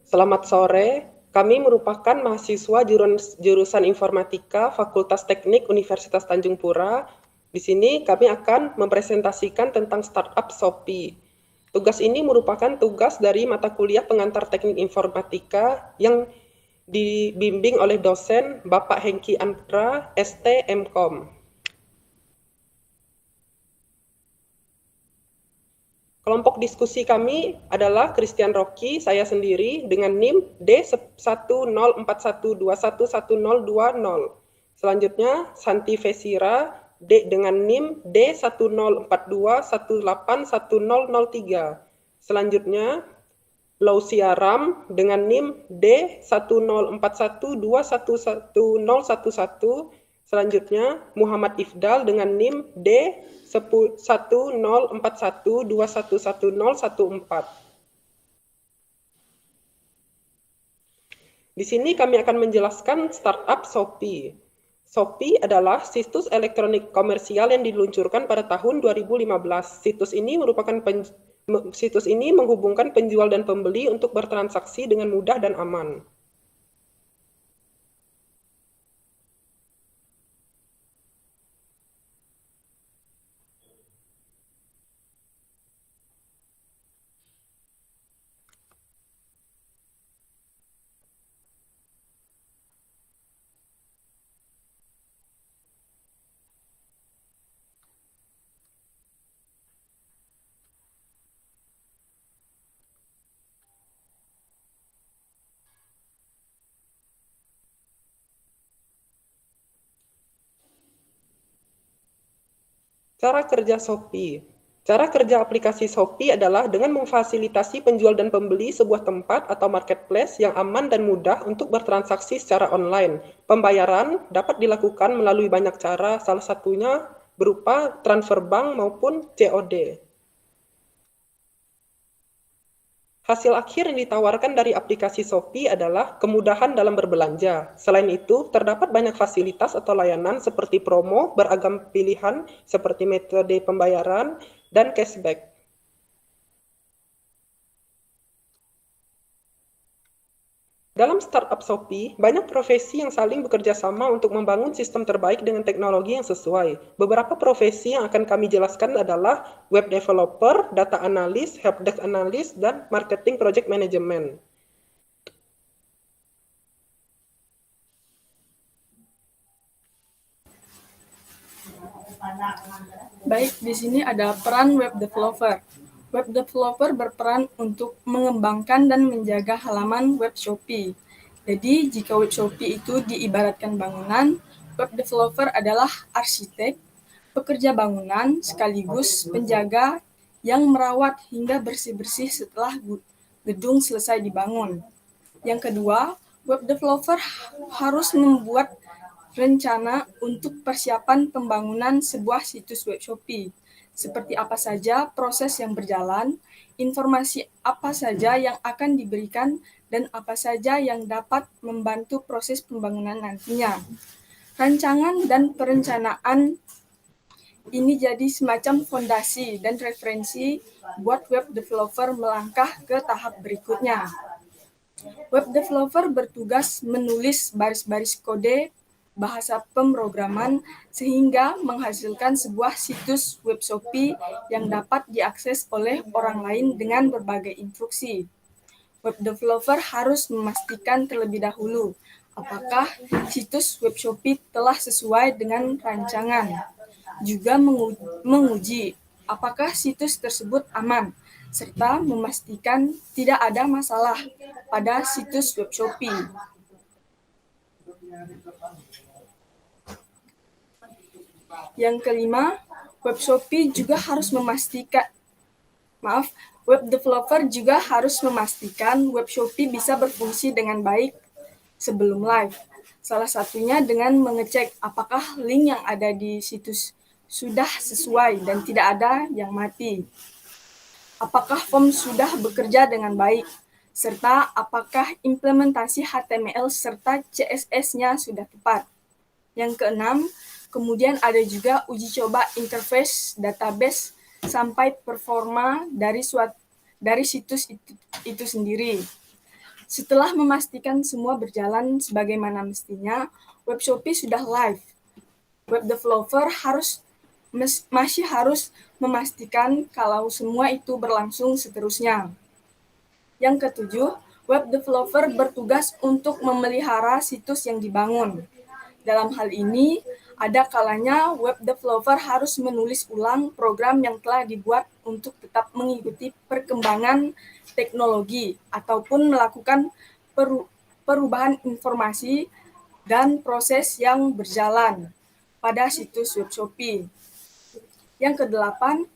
Selamat sore, kami merupakan mahasiswa jurusan Informatika Fakultas Teknik Universitas Tanjung Pura. Di sini kami akan mempresentasikan tentang startup Shopee. Tugas ini merupakan tugas dari mata kuliah pengantar teknik informatika yang dibimbing oleh dosen Bapak Hengki Andra, ST MKOM. Kelompok diskusi kami adalah Christian Rocky, saya sendiri, dengan NIM D1041211020. Selanjutnya, Santi Vesira, dengan NIM D1042181003. Selanjutnya, Lausia Ram dengan NIM D1041211011. Selanjutnya, Muhammad Ifdal dengan NIM D1041211014. Di sini kami akan menjelaskan startup Shopee. Shopee adalah situs elektronik komersial yang diluncurkan pada tahun 2015. Situs ini menghubungkan penjual dan pembeli untuk bertransaksi dengan mudah dan aman. Cara kerja Shopee. Cara kerja aplikasi Shopee adalah dengan memfasilitasi penjual dan pembeli sebuah tempat atau marketplace yang aman dan mudah untuk bertransaksi secara online. Pembayaran dapat dilakukan melalui banyak cara, salah satunya berupa transfer bank maupun COD. Hasil akhir yang ditawarkan dari aplikasi Shopee adalah kemudahan dalam berbelanja. Selain itu, terdapat banyak fasilitas atau layanan seperti promo, beragam pilihan seperti metode pembayaran, dan cashback. Dalam startup Shopee, banyak profesi yang saling bekerja sama untuk membangun sistem terbaik dengan teknologi yang sesuai. Beberapa profesi yang akan kami jelaskan adalah web developer, data analis, helpdesk analis, dan marketing project management. Baik, di sini ada peran web developer. Web developer berperan untuk mengembangkan dan menjaga halaman web Shopee. Jadi, jika web Shopee itu diibaratkan bangunan, web developer adalah arsitek, pekerja bangunan sekaligus penjaga yang merawat hingga bersih-bersih setelah gedung selesai dibangun. Yang kedua, web developer harus membuat rencana untuk persiapan pembangunan sebuah situs web Shopee. Seperti apa saja proses yang berjalan, informasi apa saja yang akan diberikan, dan apa saja yang dapat membantu proses pembangunan nantinya. Rancangan dan perencanaan ini jadi semacam fondasi dan referensi buat web developer melangkah ke tahap berikutnya. Web developer bertugas menulis baris-baris kode bahasa pemrograman sehingga menghasilkan sebuah situs web Shopee yang dapat diakses oleh orang lain dengan berbagai instruksi. Web developer harus memastikan terlebih dahulu apakah situs web Shopee telah sesuai dengan rancangan. Juga menguji apakah situs tersebut aman, serta memastikan tidak ada masalah pada situs web Shopee. Yang kelima, web developer juga harus memastikan web Shopee bisa berfungsi dengan baik sebelum live. Salah satunya dengan mengecek apakah link yang ada di situs sudah sesuai dan tidak ada yang mati. Apakah form sudah bekerja dengan baik, serta apakah implementasi HTML serta CSS-nya sudah tepat. Yang keenam, kemudian ada juga uji coba interface database sampai performa dari situs itu sendiri. Setelah memastikan semua berjalan sebagaimana mestinya, web Shopee sudah live. Web developer masih harus memastikan kalau semua itu berlangsung seterusnya. Yang ketujuh, web developer bertugas untuk memelihara situs yang dibangun. Dalam hal ini, ada kalanya web developer harus menulis ulang program yang telah dibuat untuk tetap mengikuti perkembangan teknologi ataupun melakukan perubahan informasi dan proses yang berjalan pada situs web Shopee. Yang kedelapan,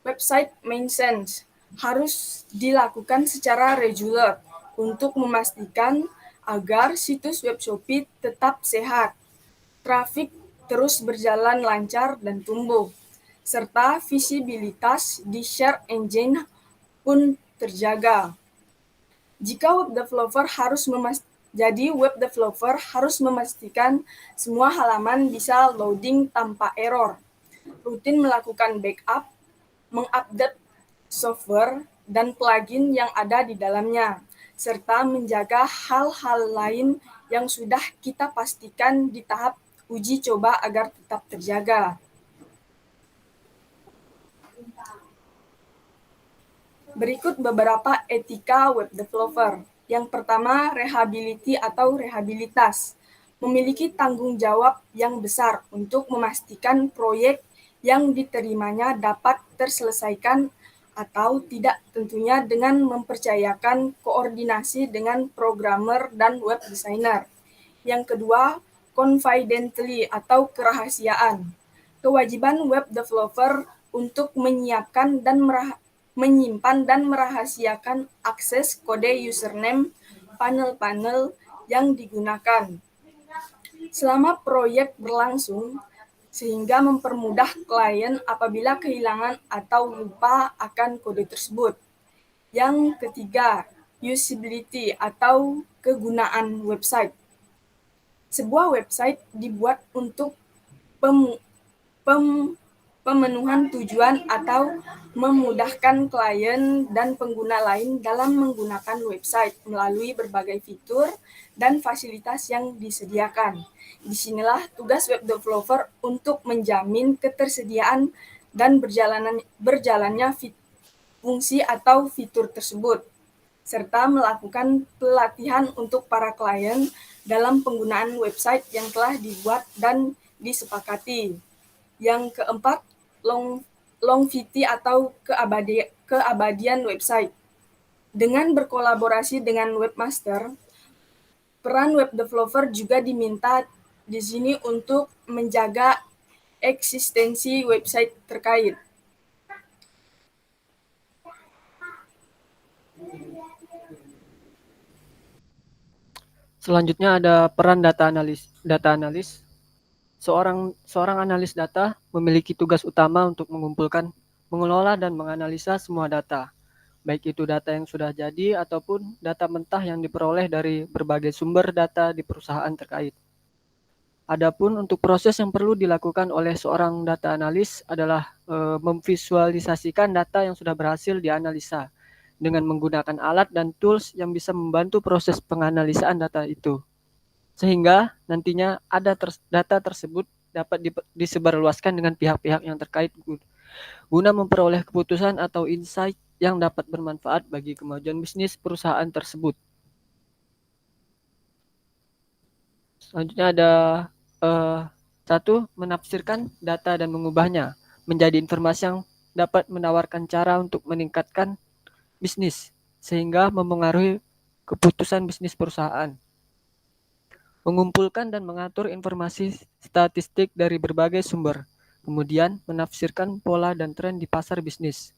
website maintenance harus dilakukan secara reguler untuk memastikan agar situs web Shopee tetap sehat, trafik terus berjalan lancar dan tumbuh, serta visibilitas di search engine pun terjaga. Jadi web developer harus memastikan semua halaman bisa loading tanpa error, rutin melakukan backup, mengupdate software dan plugin yang ada di dalamnya, serta menjaga hal-hal lain yang sudah kita pastikan di tahap uji coba agar tetap terjaga. Berikut beberapa etika web developer. Yang pertama, rehabilitas. Memiliki tanggung jawab yang besar untuk memastikan proyek yang diterimanya dapat terselesaikan atau tidak, tentunya dengan mempercayakan koordinasi dengan programmer dan web designer. Yang kedua, confidentiality atau kerahasiaan. Kewajiban web developer untuk menyimpan dan merahasiakan akses kode username panel-panel yang digunakan selama proyek berlangsung, sehingga mempermudah klien apabila kehilangan atau lupa akan kode tersebut. Yang ketiga, usability atau kegunaan website. Sebuah website dibuat untuk pemenuhan tujuan atau memudahkan klien dan pengguna lain dalam menggunakan website melalui berbagai fitur dan fasilitas yang disediakan. Disinilah tugas web developer untuk menjamin ketersediaan dan berjalannya fungsi atau fitur tersebut, serta melakukan pelatihan untuk para klien dalam penggunaan website yang telah dibuat dan disepakati. Yang keempat, longevity atau keabadian website. Dengan berkolaborasi dengan webmaster, peran web developer juga diminta di sini untuk menjaga eksistensi website terkait. Selanjutnya ada peran data analis. Seorang analis data memiliki tugas utama untuk mengumpulkan, mengelola dan menganalisa semua data, baik itu data yang sudah jadi ataupun data mentah yang diperoleh dari berbagai sumber data di perusahaan terkait. Adapun untuk proses yang perlu dilakukan oleh seorang data analis adalah memvisualisasikan data yang sudah berhasil dianalisa dengan menggunakan alat dan tools yang bisa membantu proses penganalisaan data itu. Sehingga nantinya data tersebut dapat disebarluaskan dengan pihak-pihak yang terkait guna memperoleh keputusan atau insight yang dapat bermanfaat bagi kemajuan bisnis perusahaan tersebut. Selanjutnya ada satu, menafsirkan data dan mengubahnya menjadi informasi yang dapat menawarkan cara untuk meningkatkan bisnis sehingga mempengaruhi keputusan bisnis perusahaan. Mengumpulkan dan mengatur informasi statistik dari berbagai sumber, kemudian menafsirkan pola dan tren di pasar bisnis.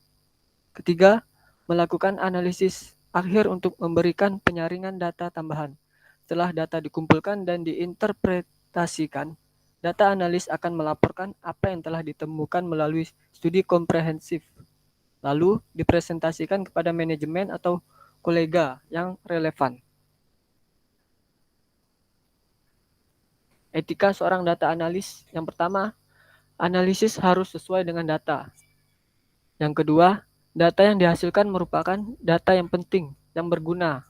Ketiga, melakukan analisis akhir untuk memberikan penyaringan data tambahan. Setelah data dikumpulkan dan diinterpretasikan, data analis akan melaporkan apa yang telah ditemukan melalui studi komprehensif, lalu dipresentasikan kepada manajemen atau kolega yang relevan. Etika seorang data analis. Yang pertama, analisis harus sesuai dengan data. Yang kedua, data yang dihasilkan merupakan data yang penting, yang berguna.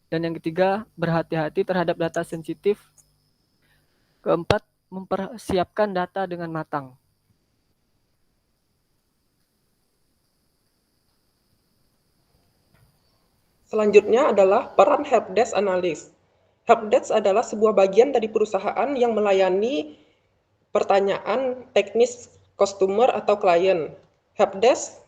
Dan yang ketiga, berhati-hati terhadap data sensitif. Keempat, mempersiapkan data dengan matang. Selanjutnya adalah peran helpdesk analis. Helpdesk adalah sebuah bagian dari perusahaan yang melayani pertanyaan teknis customer atau klien. Helpdesk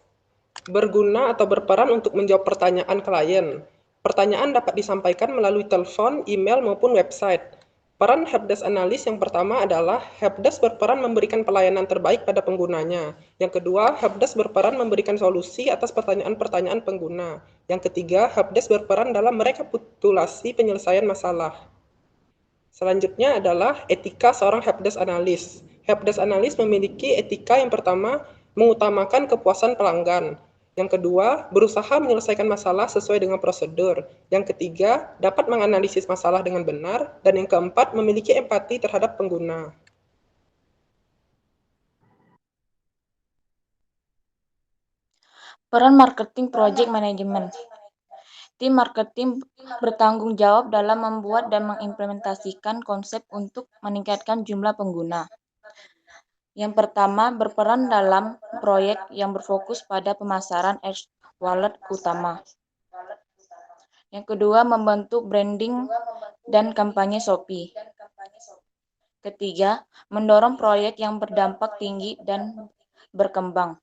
berguna atau berperan untuk menjawab pertanyaan klien. Pertanyaan dapat disampaikan melalui telepon, email, maupun website. Peran helpdesk analis yang pertama adalah helpdesk berperan memberikan pelayanan terbaik pada penggunanya. Yang kedua, helpdesk berperan memberikan solusi atas pertanyaan-pertanyaan pengguna. Yang ketiga, helpdesk berperan dalam merekapitulasi penyelesaian masalah. Selanjutnya adalah etika seorang helpdesk analis. Helpdesk analis memiliki etika yang pertama, mengutamakan kepuasan pelanggan. Yang kedua, berusaha menyelesaikan masalah sesuai dengan prosedur. Yang ketiga, dapat menganalisis masalah dengan benar. Dan yang keempat, memiliki empati terhadap pengguna. Peran marketing project management. Tim marketing bertanggung jawab dalam membuat dan mengimplementasikan konsep untuk meningkatkan jumlah pengguna. Yang pertama, berperan dalam proyek yang berfokus pada pemasaran wallet utama. Yang kedua, membentuk branding dan kampanye Shopee. Ketiga, mendorong proyek yang berdampak tinggi dan berkembang.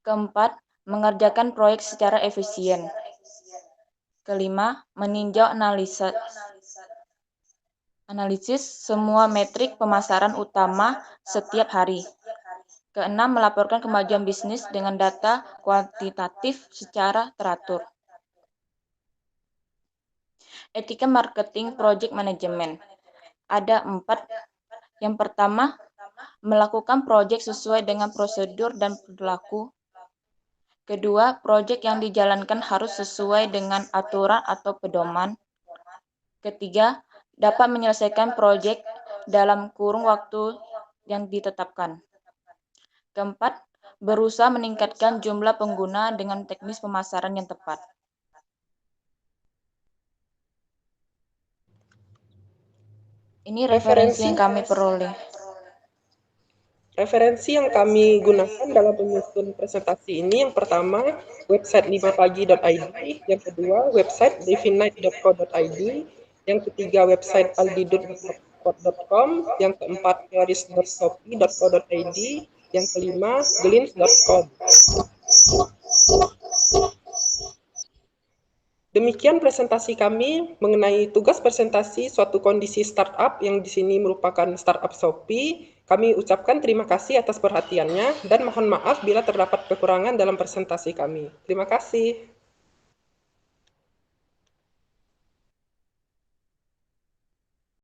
Keempat, mengerjakan proyek secara efisien. Kelima, meninjau analisis semua metrik pemasaran utama setiap hari. Keenam, melaporkan kemajuan bisnis dengan data kuantitatif secara teratur. Etika marketing project management. Ada 4. Yang pertama, melakukan proyek sesuai dengan prosedur dan perilaku. Kedua, proyek yang dijalankan harus sesuai dengan aturan atau pedoman. Ketiga, dapat menyelesaikan proyek dalam kurun waktu yang ditetapkan. Keempat, berusaha meningkatkan jumlah pengguna dengan teknis pemasaran yang tepat. Ini referensi yang kami peroleh. Referensi yang kami gunakan dalam menyusun presentasi ini, yang pertama, website 5pagi.id, yang kedua, website definite.co.id, yang ketiga, website aldidut.com, yang keempat, paris.shopee.co.id, yang kelima, glints.com. Demikian presentasi kami mengenai tugas presentasi suatu kondisi startup yang di sini merupakan startup Shopee. Kami ucapkan terima kasih atas perhatiannya dan mohon maaf bila terdapat kekurangan dalam presentasi kami. Terima kasih.